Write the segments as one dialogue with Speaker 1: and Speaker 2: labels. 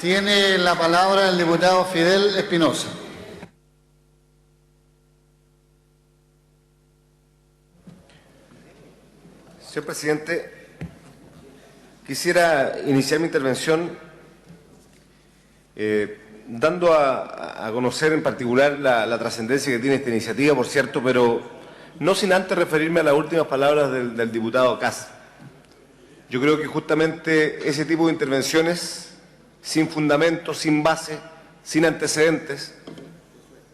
Speaker 1: Tiene la palabra el diputado Fidel Espinosa.
Speaker 2: Señor presidente, quisiera iniciar mi intervención dando a conocer en particular la trascendencia que tiene esta iniciativa, por cierto, pero no sin antes referirme a las últimas palabras del diputado Kast. Yo creo que justamente ese tipo de intervenciones, sin fundamento, sin base, sin antecedentes,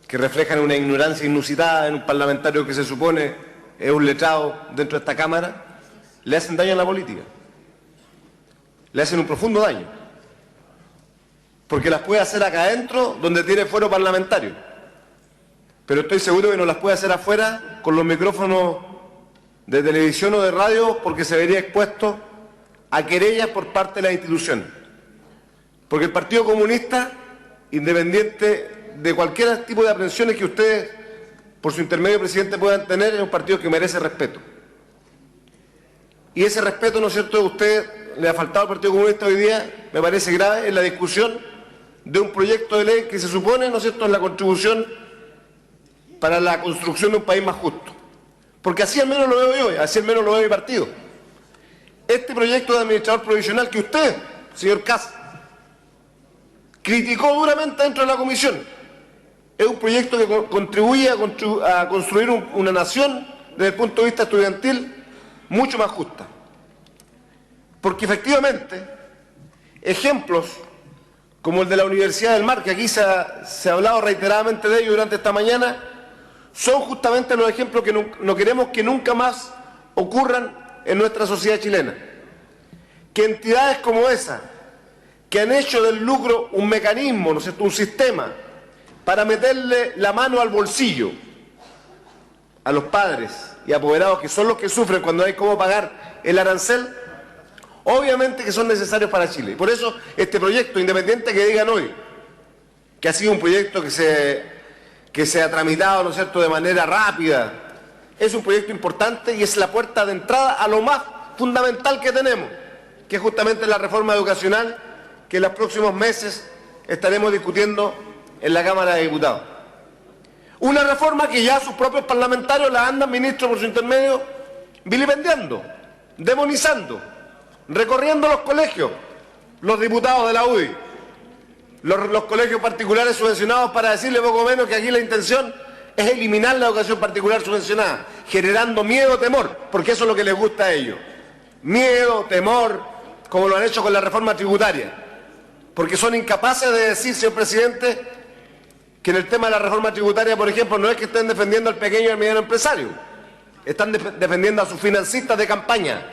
Speaker 2: que reflejan una ignorancia inusitada en un parlamentario que se supone es un letrado dentro de esta Cámara, le hacen daño a la política. Le hacen un profundo daño. Porque las puede hacer acá adentro, donde tiene fuero parlamentario. Pero estoy seguro que no las puede hacer afuera, con los micrófonos de televisión o de radio, porque se vería expuesto a querellas por parte de la institución. Porque el Partido Comunista, independiente de cualquier tipo de aprensiones que ustedes, por su intermedio, presidente, puedan tener, es un partido que merece respeto. Y ese respeto, ¿no es cierto?, de usted le ha faltado al Partido Comunista hoy día, me parece grave, en la discusión de un proyecto de ley que se supone, ¿no es cierto?, es la contribución para la construcción de un país más justo. Porque así al menos lo veo yo, así al menos lo veo mi partido. Este proyecto de administrador provisional que usted, señor Kast, criticó duramente dentro de la comisión, es un proyecto que contribuye a construir una nación desde el punto de vista estudiantil mucho más justa. Porque efectivamente, ejemplos como el de la Universidad del Mar, que aquí se ha hablado reiteradamente de ello durante esta mañana, son justamente los ejemplos que no queremos que nunca más ocurran en nuestra sociedad chilena. Que entidades como esa, que han hecho del lucro un mecanismo, ¿no es cierto?, un sistema, para meterle la mano al bolsillo a los padres y apoderados, que son los que sufren cuando hay cómo pagar el arancel, obviamente que son necesarios para Chile. Y por eso este proyecto, independiente que digan hoy que ha sido un proyecto que se ha tramitado, ¿no es cierto?, de manera rápida, es un proyecto importante y es la puerta de entrada a lo más fundamental que tenemos, que es justamente la reforma educacional que en los próximos meses estaremos discutiendo en la Cámara de Diputados. Una reforma que ya sus propios parlamentarios la andan, ministro, por su intermedio, vilipendiando, demonizando, recorriendo los colegios, los diputados de la UDI, los colegios particulares subvencionados, para decirle poco menos que aquí la intención es eliminar la educación particular subvencionada, generando miedo, temor, porque eso es lo que les gusta a ellos. Miedo, temor, como lo han hecho con la reforma tributaria, porque son incapaces de decir, señor presidente, que en el tema de la reforma tributaria, por ejemplo, no es que estén defendiendo al pequeño y al mediano empresario, están defendiendo a sus financistas de campaña,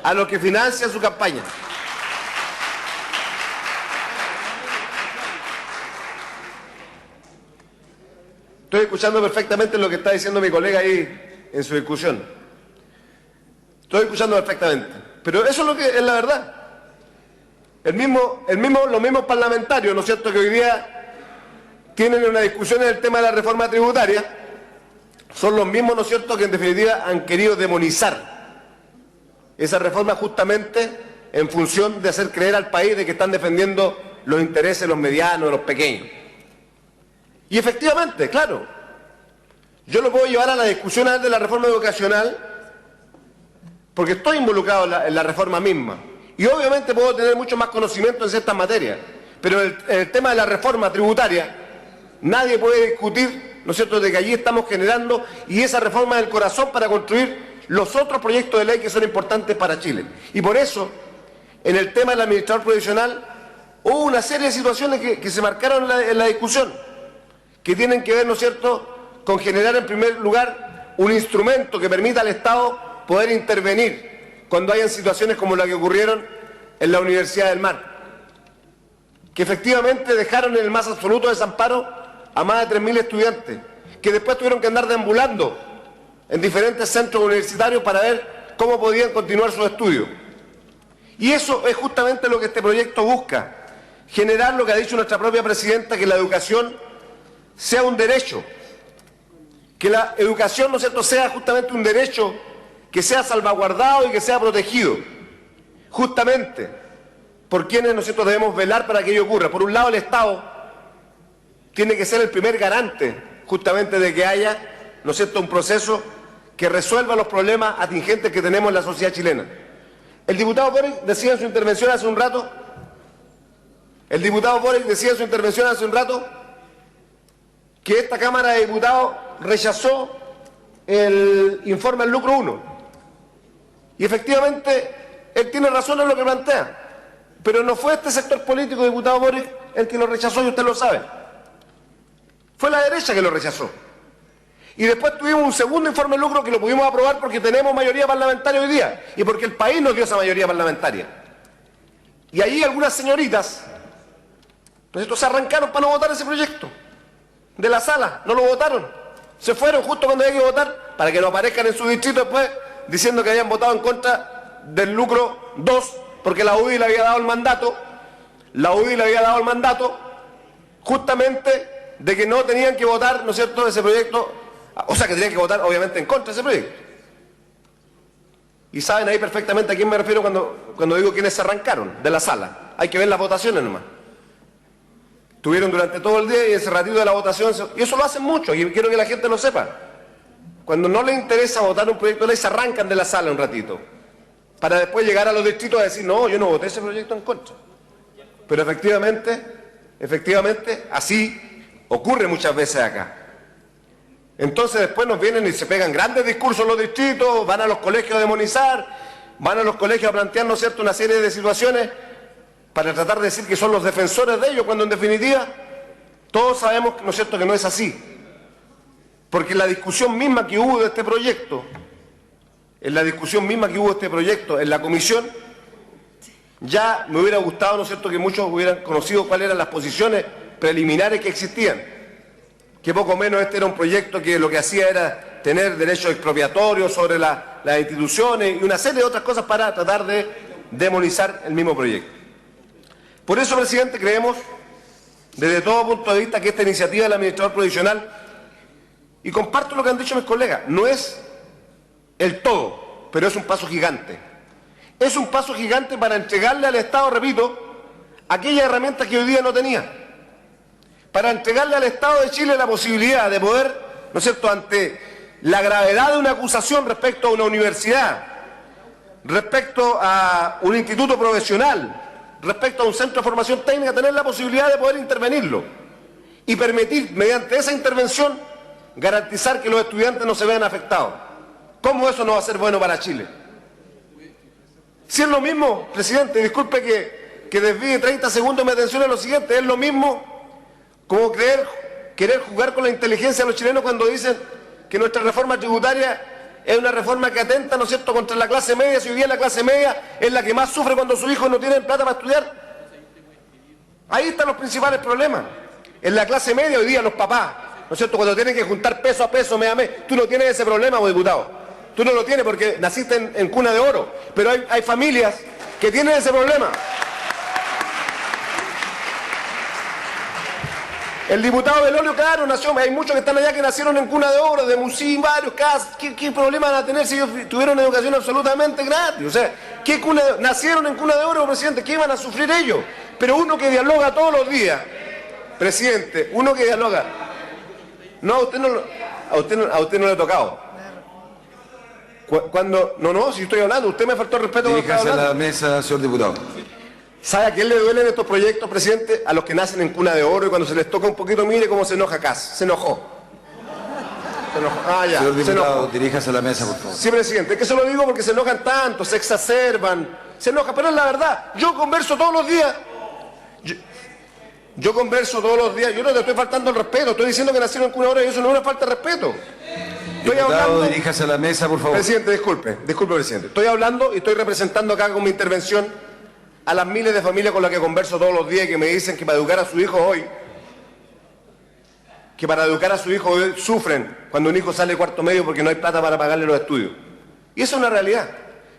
Speaker 2: a los que financian su campaña. Estoy escuchando perfectamente lo que está diciendo mi colega ahí en su discusión. Estoy escuchando perfectamente. Pero eso es lo que es la verdad. Los mismos parlamentarios, ¿no es cierto?, que hoy día tienen una discusión en el tema de la reforma tributaria, son los mismos, ¿no es cierto?, que en definitiva han querido demonizar esa reforma justamente en función de hacer creer al país de que están defendiendo los intereses de los medianos, de los pequeños. Y efectivamente, claro, yo lo puedo llevar a la discusión de la reforma educacional porque estoy involucrado en la reforma misma. Y obviamente puedo tener mucho más conocimiento en ciertas materias, pero en el tema de la reforma tributaria nadie puede discutir, ¿no es cierto?, de que allí estamos generando, y esa reforma es el corazón para construir los otros proyectos de ley que son importantes para Chile. Y por eso, en el tema del administrador provisional, hubo una serie de situaciones que se marcaron en la discusión, que tienen que ver, ¿no es cierto?, con generar en primer lugar un instrumento que permita al Estado poder intervenir cuando hayan situaciones como la que ocurrieron en la Universidad del Mar, que efectivamente dejaron en el más absoluto desamparo a más de 3.000 estudiantes, que después tuvieron que andar deambulando en diferentes centros universitarios para ver cómo podían continuar sus estudios. Y eso es justamente lo que este proyecto busca, generar lo que ha dicho nuestra propia presidenta, que la educación sea un derecho, que la educación, ¿no es cierto?, sea justamente un derecho que sea salvaguardado y que sea protegido, justamente por quienes nosotros debemos velar para que ello ocurra. Por un lado, el Estado tiene que ser el primer garante justamente de que haya, ¿no es cierto?, un proceso que resuelva los problemas atingentes que tenemos en la sociedad chilena. El diputado Boric decía en su intervención hace un rato, que esta Cámara de Diputados rechazó el informe del lucro 1. Y efectivamente, él tiene razón en lo que plantea. Pero no fue este sector político, diputado Boric, el que lo rechazó, y usted lo sabe. Fue la derecha que lo rechazó. Y después tuvimos un segundo informe de lucro que lo pudimos aprobar porque tenemos mayoría parlamentaria hoy día y porque el país nos dio esa mayoría parlamentaria. Y ahí algunas señoritas, ¿no? Se arrancaron para no votar ese proyecto de la sala, no lo votaron. Se fueron justo cuando había que votar para que no aparezcan en su distrito después diciendo que habían votado en contra del lucro 2 porque la UDI le había dado el mandato. La UDI le había dado el mandato justamente de que no tenían que votar, ¿no es cierto?, ese proyecto, o sea, que tenían que votar obviamente en contra de ese proyecto. Y saben ahí perfectamente a quién me refiero cuando digo quiénes se arrancaron de la sala. Hay que ver las votaciones nomás. Estuvieron durante todo el día y ese ratito de la votación, y eso lo hacen mucho, y quiero que la gente lo sepa. Cuando no les interesa votar un proyecto de ley, se arrancan de la sala un ratito, para después llegar a los distritos a decir, no, yo no voté ese proyecto en contra. Pero efectivamente, así ocurre muchas veces acá. Entonces después nos vienen y se pegan grandes discursos en los distritos, van a los colegios a demonizar, van a los colegios a plantear, ¿no es cierto?, una serie de situaciones para tratar de decir que son los defensores de ellos, cuando en definitiva todos sabemos, ¿no es cierto?, que no es así. Porque la discusión misma que hubo de este proyecto, en la comisión, ya me hubiera gustado, ¿no es cierto?, que muchos hubieran conocido cuáles eran las posiciones preliminares que existían. Que poco menos este era un proyecto que lo que hacía era tener derechos expropiatorios sobre las instituciones y una serie de otras cosas para tratar de demonizar el mismo proyecto. Por eso, presidente, creemos, desde todo punto de vista, que esta iniciativa del administrador provisional, y comparto lo que han dicho mis colegas, no es el todo, pero es un paso gigante. Es un paso gigante para entregarle al Estado, repito, aquellas herramientas que hoy día no tenía. Para entregarle al Estado de Chile la posibilidad de poder, ¿no es cierto?, ante la gravedad de una acusación respecto a una universidad, respecto a un instituto profesional, respecto a un centro de formación técnica, tener la posibilidad de poder intervenirlo y permitir, mediante esa intervención, garantizar que los estudiantes no se vean afectados. ¿Cómo eso no va a ser bueno para Chile? Si es lo mismo, presidente, disculpe que desvíe 30 segundos mi atención a lo siguiente, es lo mismo como querer jugar con la inteligencia de los chilenos cuando dicen que nuestra reforma tributaria es una reforma que atenta, ¿no es cierto?, contra la clase media, si hoy día la clase media es la que más sufre cuando sus hijos no tienen plata para estudiar. Ahí están los principales problemas. En la clase media hoy día los papás, ¿no es cierto?, cuando tienen que juntar peso a peso, mes a mes, tú no tienes ese problema, diputado. Tú no lo tienes porque naciste en cuna de oro, pero hay familias que tienen ese problema. El diputado Belolio, claro, nació, hay muchos que están allá que nacieron en cuna de oro, de Musín, varios, ¿qué problema van a tener si ellos tuvieron educación absolutamente gratis? O sea, nacieron en cuna de oro, presidente, ¿qué iban a sufrir ellos? Pero uno que dialoga todos los días, presidente, uno que dialoga, no, a usted no le ha tocado. Si estoy hablando, usted me faltó el respeto.
Speaker 3: Diríjase a la mesa, señor diputado.
Speaker 2: ¿Sabe a quién le duelen estos proyectos, presidente? A los que nacen en cuna de oro y cuando se les toca un poquito, mire cómo se enoja Kass. Se enojó. Ah, ya.
Speaker 3: Señor diputado, diríjase a la mesa, por favor.
Speaker 2: Sí, presidente, es que se lo digo porque se enojan tanto, se exacerban, se enojan, pero es la verdad. Yo converso todos los días. Yo converso todos los días. Yo no te estoy faltando el respeto. Estoy diciendo que nacieron en cuna de oro y eso no es una falta de respeto.
Speaker 3: Diputado, diríjase a la mesa, por favor.
Speaker 2: Presidente, disculpe, presidente. Estoy hablando y estoy representando acá con mi intervención a las miles de familias con las que converso todos los días y que me dicen que para educar a su hijo hoy, sufren cuando un hijo sale de cuarto medio porque no hay plata para pagarle los estudios. Y eso es una realidad.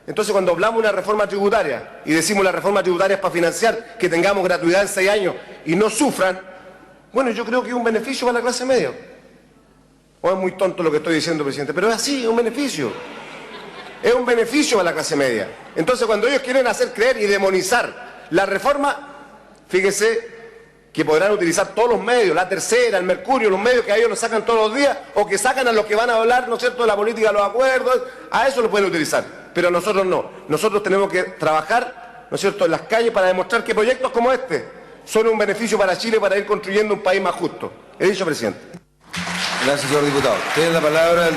Speaker 2: Entonces cuando hablamos de una reforma tributaria y decimos la reforma tributaria es para financiar que tengamos gratuidad en 6 años y no sufran, bueno, yo creo que es un beneficio para la clase media. O es muy tonto lo que estoy diciendo, presidente, pero es así, es un beneficio. Es un beneficio para la clase media. Entonces, cuando ellos quieren hacer creer y demonizar La reforma, fíjese, que podrán utilizar todos los medios, La Tercera, el Mercurio, los medios que a ellos los sacan todos los días, o que sacan a los que van a hablar, ¿no es cierto?, de la política de los acuerdos, a eso lo pueden utilizar, pero nosotros no. Nosotros tenemos que trabajar, ¿no es cierto?, en las calles para demostrar que proyectos como este son un beneficio para Chile, para ir construyendo un país más justo. He dicho, presidente.
Speaker 3: Gracias, señor diputado. Tiene la palabra el